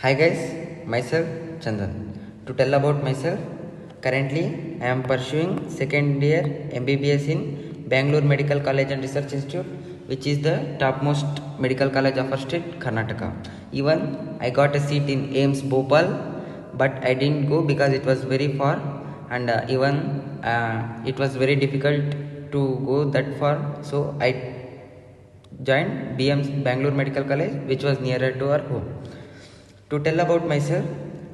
Hi guys, myself Chandan. To tell about myself, currently I am pursuing second year MBBS in Bangalore Medical College and Research Institute, which is the topmost medical college of our state, Karnataka. Even I got a seat in AIMS Bhopal, but I didn't go because it was very far, and it was very difficult to go that far. So I joined BM's Bangalore Medical College, which was nearer to our home. To tell about myself,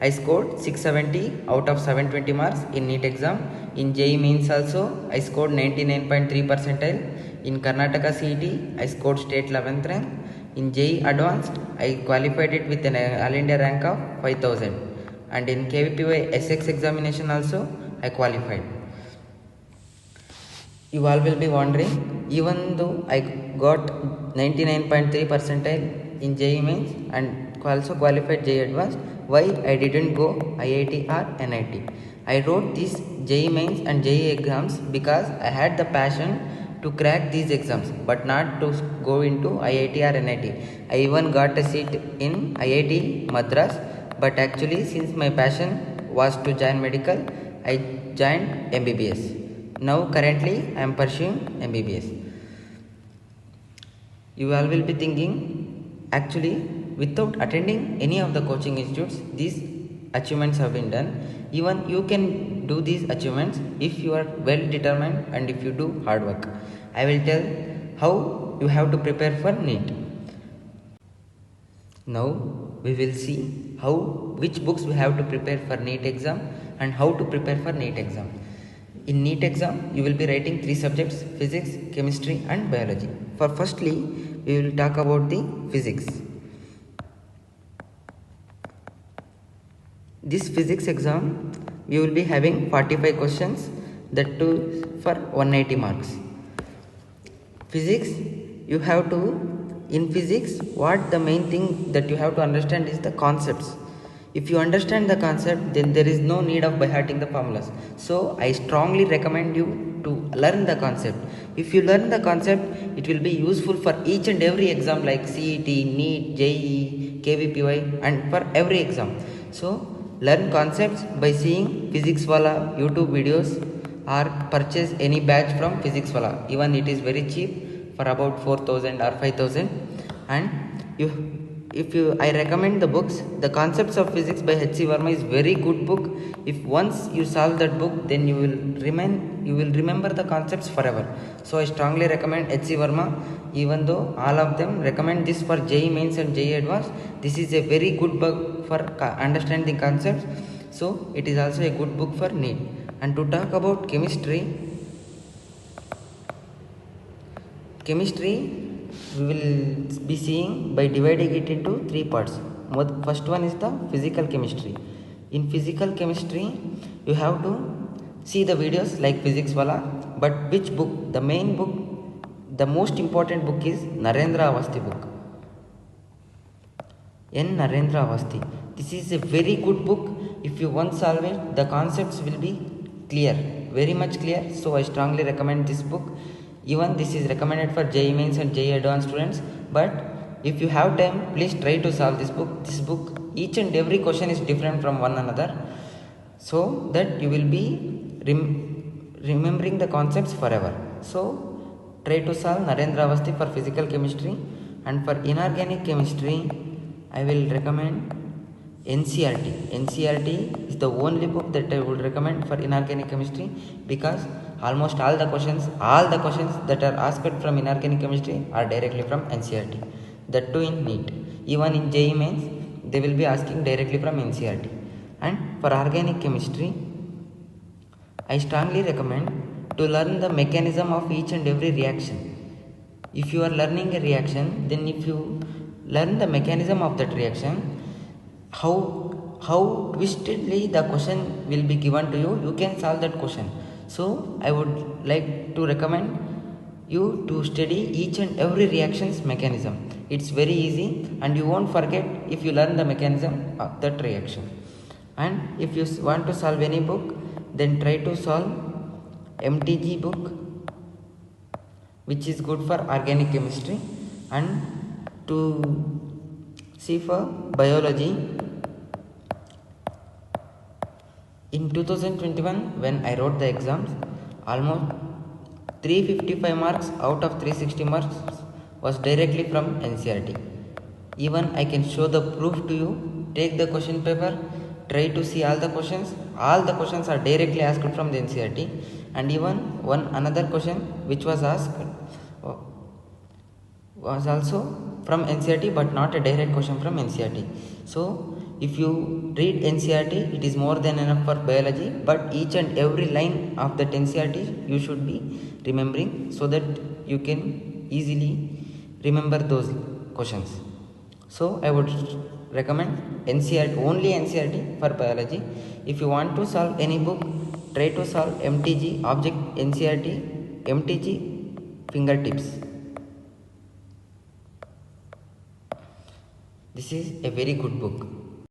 I scored 670 out of 720 marks in NEET exam. In JEE Mains also, I scored 99.3 percentile. In Karnataka CET, I scored state 11th rank. In JEE Advanced, I qualified it with an All India rank of 5000. And in KVPY SX examination also, I qualified. You all will be wondering, even though I got 99.3 percentile in JEE Mains and also qualified JEE Advanced, why I didn't go IIT or NIT? I wrote these JEE Mains and JEE exams because I had the passion to crack these exams, but not to go into IIT or NIT. I even got a seat in IIT Madras, but actually since my passion was to join medical, I joined MBBS. Now currently I am pursuing MBBS. You all will be thinking, actually without attending any of the coaching institutes, these achievements have been done. Even you can do these achievements if you are well determined and if you do hard work. I will tell how you have to prepare for NEET. Now we will see which books we have to prepare for NEET exam and how to prepare for NEET exam. In NEET exam, you will be writing 3 subjects: physics, chemistry and biology. For firstly, we will talk about the physics. This physics exam, we will be having 45 questions, that too for 180 marks. Physics, you have to, in physics, what the main thing that you have to understand is the concepts. If you understand the concept, then there is no need of by-hearting the formulas. So I strongly recommend you to learn the concept. If you learn the concept, it will be useful for each and every exam like CET, NEET, JEE, KVPY and for every exam. So learn concepts by seeing Physics Wala YouTube videos or purchase any batch from Physics Wala. Even it is very cheap for about 4000 or 5000. And I recommend the books. The Concepts of Physics by H.C. Verma is very good book. If once you solve that book, then you will remember the concepts forever. So I strongly recommend H.C. Verma. Even though all of them recommend this for JEE Mains and JEE Advanced, this is a very good book for understanding concepts. So it is also a good book for NEET. And to talk about chemistry, we will be seeing by dividing it into 3 parts. First one is the physical chemistry. In physical chemistry, you have to see the videos like Physics Wala, but which book? The main book, the most important book is Narendra Avasthi book. N. Narendra Avasthi. This is a very good book. If you once solve it, the concepts will be clear, very much clear. So I strongly recommend this book. Even this is recommended for JEE Mains and JEE Advanced students. But if you have time, please try to solve this book. This book, each and every question is different from one another, so that you will be remembering the concepts forever. So try to solve Narendra Avasthi for physical chemistry. And for inorganic chemistry, I will recommend NCERT. NCERT is the only book that I would recommend for inorganic chemistry, because almost all the questions that are asked from inorganic chemistry are directly from NCERT. That too in NEET. Even in JEE Mains, they will be asking directly from NCERT. And for organic chemistry, I strongly recommend to learn the mechanism of each and every reaction. If you are learning a reaction, then if you learn the mechanism of that reaction, how twistedly the question will be given to you, you can solve that question. So I would like to recommend you to study each and every reaction's mechanism. It's very easy and you won't forget if you learn the mechanism of that reaction. And if you want to solve any book, then try to solve MTG book, which is good for organic chemistry. And to see for biology, In 2021, when I wrote the exams, almost 355 marks out of 360 marks was directly from NCERT. Even I can show the proof to you. Take the question paper, try to see all the questions. All the questions are directly asked from the NCERT, and even one another question which was asked was also from NCERT, but not a direct question from NCERT. So if you read NCERT, it is more than enough for biology, but each and every line of that NCERT you should be remembering, so that you can easily remember those questions. So I would recommend NCERT, only NCERT for biology. If you want to solve any book, try to solve MTG object NCERT, MTG fingertips. This is a very good book.